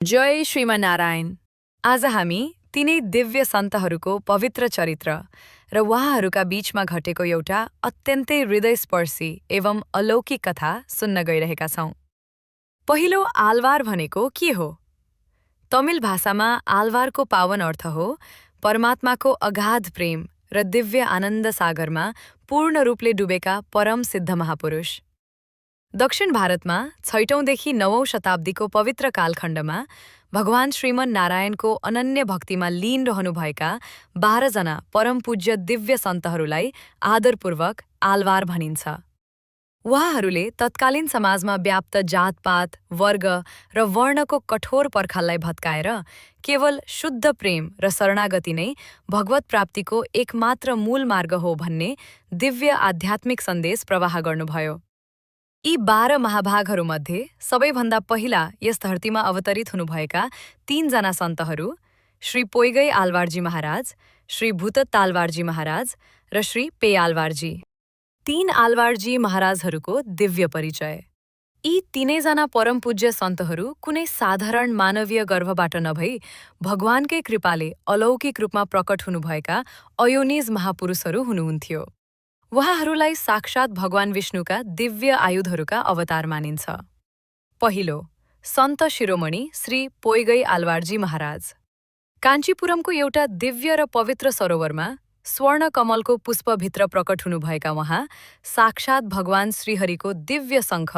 जय श्रीमन्नारायण। आज हामी तिनै दिव्य सन्तहरूको पवित्र चरित्र र उहाँहरूका बीचमा घटेको एउटा अत्यन्तै हृदयस्पर्शी एवं अलौकिक कथा सुन्न गइरहेका छौं। पहिलो आलवार भनेको के हो? तमिल भाषामा आलवारको पावन अर्थ हो परमात्माको अगाध प्रेम र दिव्य आनन्द सागरमा पूर्ण रूपले डुबेका परम सिद्ध महापुरुष। दक्षिण भारतमा 6औंदेखि 9औं शताब्दीको पवित्र कालखण्डमा भगवान श्रीमन नारायणको अनन्य भक्तिमा लीन रहनुभएका 12 जना परम पूज्य दिव्य सन्तहरूलाई आदरपूर्वक आलवार भनिन्छ। उहाँहरूले तत्कालीन समाजमा व्याप्त जातपात, वर्ग र वर्णको कठोर पर्खाललाई भत्काएर केवल शुद्ध प्रेम र शरणागति नै भगवत प्राप्तिको एकमात्र मूल मार्ग हो भन्ने दिव्य आध्यात्मिक सन्देश प्रवाह गर्नुभयो। यी 12 महाभागहरूमध्ये सबैभन्दा पहिला यस धरतीमा अवतरित हुनुभएका 3 जना सन्तहरू श्री पोइगै आलवारजी महाराज, श्री भूतत्त आलवारजी महाराज र श्री पे आलवारजी। 3 आलवारजी महाराजहरूको दिव्य परिचय। यी तीनैजना परम पूज्य सन्तहरू कुनै साधारण मानवीय गर्भबाट नभई भगवानकै कृपाले अलौकिक रूपमा प्रकट हुनुभएका अयोनिज महापुरुषहरू हुनुहुन्थ्यो। उहाँहरूलाई साक्षात् भगवान विष्णुका दिव्य आयुधहरूका अवतार मानिन्छ। पहिलो, सन्त शिरोमणि श्री पोइगै आलवारजी महाराज। काञ्चीपुरमको एउटा दिव्य र पवित्र सरोवरमा स्वर्ण कमलको पुष्पभित्र प्रकट हुनुभएका उहाँ साक्षात् भगवान श्रीहरिको दिव्य शङ्ख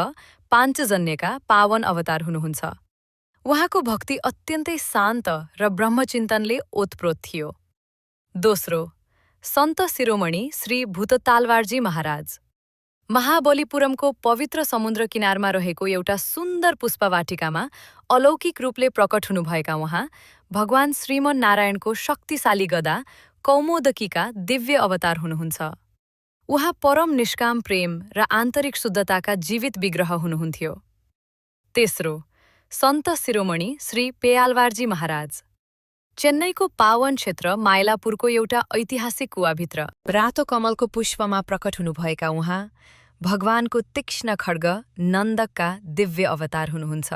पाञ्चजन्यका पावन अवतार हुनुहुन्छ। उहाँको भक्ति अत्यन्तै शान्त र ब्रह्मचिन्तनले ओतप्रोत थियो। दोस्रो, सन्त शिरोमणि श्री भूतत्तालवारजी महाराज। महाबलीपुरमको पवित्र समुद्र किनारमा रहेको एउटा सुन्दर पुष्पवाटिकामा अलौकिक रूपले प्रकट हुनुभएका उहाँ भगवान श्रीमन नारायणको शक्तिशाली गदा कौमोदकीका दिव्य अवतार हुनुहुन्छ। उहाँ परम निष्काम प्रेम र आन्तरिक शुद्धताका जीवित विग्रह हुनुहुन्थ्यो। तेस्रो, सन्त शिरोमणि श्री पे आलवारजी महाराज। चेन्नईको पावन क्षेत्र माइलापुरको एउटा ऐतिहासिक कुवाभित्र रातो कमलको पुष्पमा प्रकट हुनुभएका उहाँ भगवानको तीक्ष्ण खड्ग नन्दकका दिव्य अवतार हुनुहुन्छ।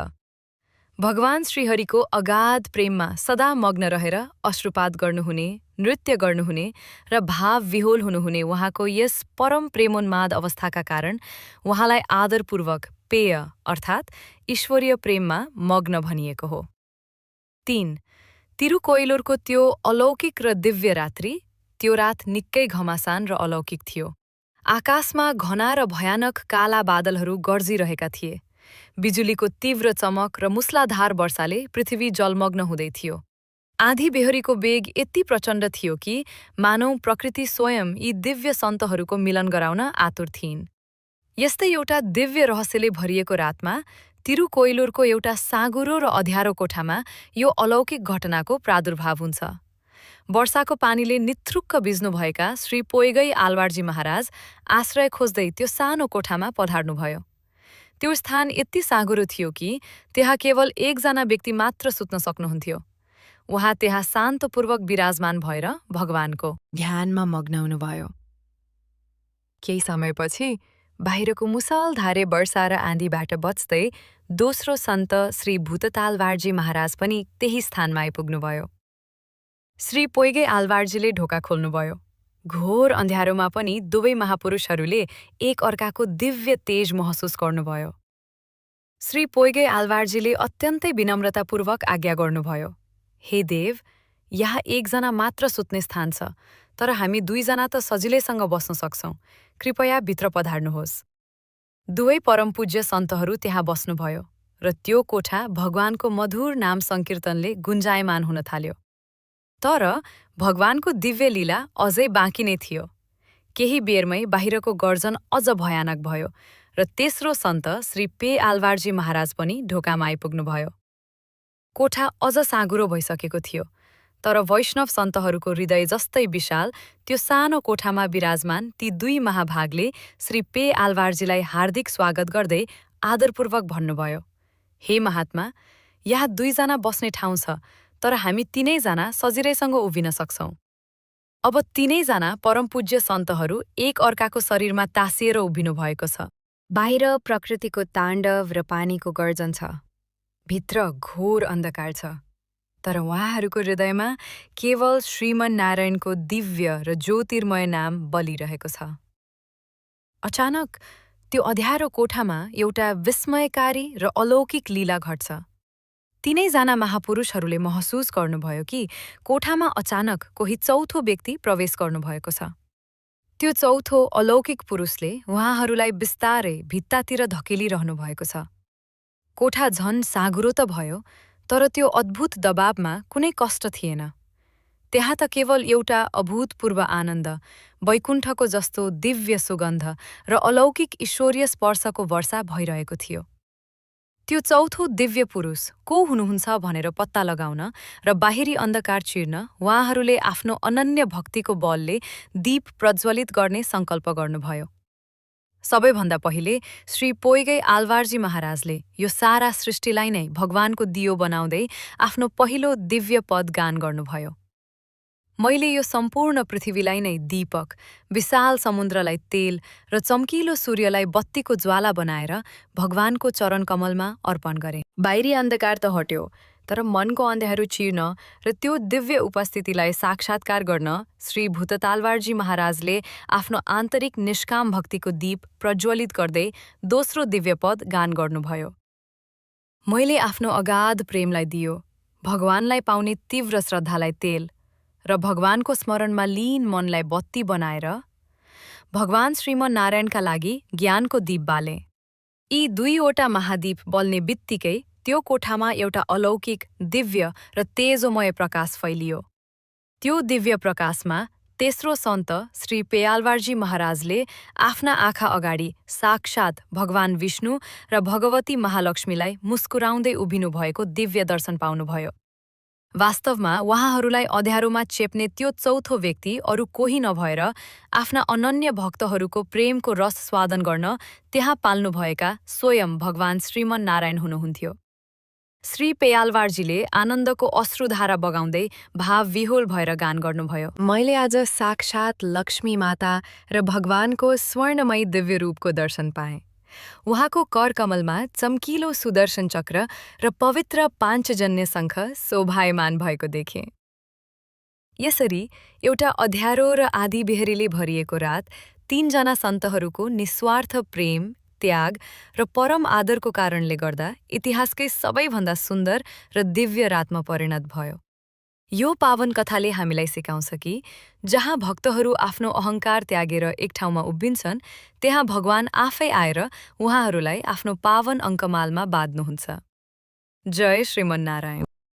भगवान श्रीहरिको अगाध प्रेममा सदा मग्न रहेर अश्रुपात गर्नुहुने, नृत्य गर्नुहुने र भाव विहोल हुनुहुने उहाँको यस परम प्रेमोन्माद अवस्थाका कारण उहाँलाई आदरपूर्वक पेय अर्थात् ईश्वरीय प्रेममा मग्न भनिएको हो। 3. तिरुकोइलुरको त्यो अलौकिक र दिव्य रात्रि। त्यो रात निकै घमासान र अलौकिक थियो। आकाशमा घना र भयानक काला बादलहरू गर्जिरहेका थिए। बिजुलीको तीव्र चमक र मूसलाधार वर्षाले पृथ्वी जलमग्न हुँदै थियो। आँधी बेहोरीको वेग यति प्रचण्ड थियो कि मानव प्रकृति स्वयं यी दिव्य सन्तहरूको मिलन गराउन आतुर थिइन्। यस्तै एउटा दिव्य रहस्यले भरिएको रातमा तिरुकोइलुरको एउटा साँघुरो र अँध्यारो कोठामा यो अलौकिक घटनाको प्रादुर्भाव हुन्छ। वर्षाको पानीले निथ्रुक्क बिज्नुभएका श्री पोइगै आलवारजी महाराज आश्रय खोज्दै त्यो सानो कोठामा पधार्नुभयो। त्यो स्थान यति साँघुरो थियो कि त्यहाँ केवल एकजना व्यक्ति मात्र सुत्न सक्नुहुन्थ्यो। उहाँ त्यहाँ शान्तपूर्वक विराजमान भएर भगवानको ध्यानमा मग्न हुनुभयो। केही समयपछि बाहिरको मुसलधारे वर्षा र आँधीबाट बच्दै दोस्रो सन्त श्री भूतत्तालवारजी महाराज पनि त्यही स्थानमा आइपुग्नुभयो। श्री पोइगै आलवारजीले ढोका खोल्नुभयो। घोर अँध्यारोमा पनि दुवै महापुरुषहरूले एक अर्काको दिव्य तेज महसुस गर्नुभयो। श्री पोइगै आलवारजीले अत्यन्तै विनम्रतापूर्वक आज्ञा गर्नुभयो, हे देव, यहाँ एकजना मात्र सुत्ने स्थान छ, तर हामी 2 जना त सजिलैसँग बस्न सक्छौं। कृपया भित्र पधार्नुहोस्। दुवै परम पूज्य सन्तहरू त्यहाँ बस्नुभयो र त्यो कोठा भगवानको मधुर नाम संकीर्तनले गुन्जायमान हुन थाल्यो। तर भगवानको दिव्य लीला अझै बाँकी नै थियो। केही बेरमै बाहिरको गर्जन अझ भयानक भयो र तेस्रो सन्त श्री पे आलवारजी महाराज पनि ढोकामा आइपुग्नुभयो। कोठा अझ साँघुरो भइसकेको थियो, तर वैष्णव सन्तहरूको हृदय जस्तै विशाल त्यो सानो कोठामा विराजमान ती 2 महाभागले श्री पे आलवारजीलाई हार्दिक स्वागत गर्दै आदरपूर्वक भन्नुभयो, हे महात्मा, यहाँ 2 जना बस्ने ठाउँ छ, तर हामी 3 जना सजिलैसँग उभिन सक्छौं। अब 3 जना परम पूज्य सन्तहरू एक अर्काको शरीरमा तासिएर उभिनु भएको छ। बाहिर प्रकृतिको ताण्डव र पानीको गर्जन छ। भित्र घोर अन्धकार छ, तर उहाँहरूको हृदयमा केवल श्रीमन्नारायणको दिव्य र ज्योतिर्मय नाम बलिरहेको छ। अचानक त्यो अँध्यारो कोठामा एउटा विस्मयकारी र अलौकिक लीला घट्छ। तीनैजना महापुरुषहरूले महसुस गर्नुभयो कि कोठामा अचानक कोही चौथो व्यक्ति प्रवेश गर्नुभएको छ। त्यो चौथो अलौकिक पुरुषले उहाँहरूलाई बिस्तारै भित्तातिर धकेलिरहनु भएको छ। कोठा झन साँघुरो त भयो, तर त्यो अद्भुत दबावमा कुनै कष्ट थिएन। त्यहाँ त केवल एउटा अभूतपूर्व आनन्द, वैकुण्ठको जस्तो दिव्य सुगन्ध र अलौकिक ईश्वरीय स्पर्शको वर्षा भइरहेको थियो। त्यो चौथो दिव्य पुरुष को हुनुहुन्छ भनेर पत्ता लगाउन र बाहिरी अन्धकार चिर्न उहाँहरूले आफ्नो अनन्य भक्तिको बलले दीप प्रज्वलित गर्ने सङ्कल्प गर्नुभयो। सबैभन्दा पहिले श्री पोइगै आलवारजी महाराजले यो सारा सृष्टिलाई नै भगवानको दियो बनाउँदै आफ्नो पहिलो दिव्य पद गान गर्नुभयो। मैले यो सम्पूर्ण पृथ्वीलाई नै दीपक, विशाल समुद्रलाई तेल र चम्किलो सूर्यलाई बत्तीको ज्वाला बनाएर भगवानको चरण कमलमा अर्पण गरे। बाहिरी अन्धकार त हट्यो, तर मनको अन्ध्यारो चिर्न र त्यो दिव्य उपस्थितिलाई साक्षात्कार गर्न श्री भूततालवारजी महाराजले आफ्नो आन्तरिक निष्काम भक्तिको दीप प्रज्वलित गर्दै दोस्रो दिव्य पद गान गर्नुभयो। मैले आफ्नो अगाध प्रेमलाई दियो, भगवानलाई पाउने तीव्र श्रद्धालाई तेल र भगवानको स्मरणमा लीन मनलाई बत्ती बनाएर भगवान श्रीमन्नारायणका लागि ज्ञानको दीप बाले। यी दुईवटा महादीप बल्ने बित्तिकै त्यो कोठामा एउटा अलौकिक, दिव्य र तेजोमय प्रकाश फैलियो। त्यो दिव्य प्रकाशमा तेस्रो सन्त श्री पेयालवारजी महाराजले आफ्ना आँखा अगाडि साक्षात् भगवान विष्णु र भगवती महालक्ष्मीलाई मुस्कुराउँदै उभिनु भएको दिव्य दर्शन पाउनुभयो। वास्तवमा उहाँहरूलाई अँध्यारोमा चेप्ने त्यो चौथो व्यक्ति अरू कोही नभएर आफ्ना अनन्य भक्तहरूको प्रेमको रस स्वादन गर्न त्यहाँ पाल्नुभएका स्वयं भगवान श्रीमन्नारायण हुनुहुन्थ्यो। श्री पेयालवारजीले आनन्दको अश्रुधारा बगाउँदै भावविह्वल भएर गान गर्नुभयो। मैले आज साक्षात् लक्ष्मी माता र भगवानको स्वर्णमय दिव्य रूपको दर्शन पाएँ। उहाँको करकमलमा चम्किलो सुदर्शन चक्र र पवित्र पाञ्चजन्य शङ्ख शोभायमान भएको देखेँ। यसरी एउटा अँध्यारो र आधी बेहरीले भरिएको रात तीनजना सन्तहरूको निस्वार्थ प्रेम, त्याग र परम आदरको कारणले गर्दा इतिहासकै सबैभन्दा सुन्दर र दिव्य रातमा परिणत भयो। यो पावन कथाले हामीलाई सिकाउँछ कि जहाँ भक्तहरू आफ्नो अहङ्कार त्यागेर एक ठाउँमा उभिन्छन्, त्यहाँ भगवान आफै आएर उहाँहरूलाई आफ्नो पावन अङ्कमालमा बाँध्नुहुन्छ। जय श्रीमन्नारायण।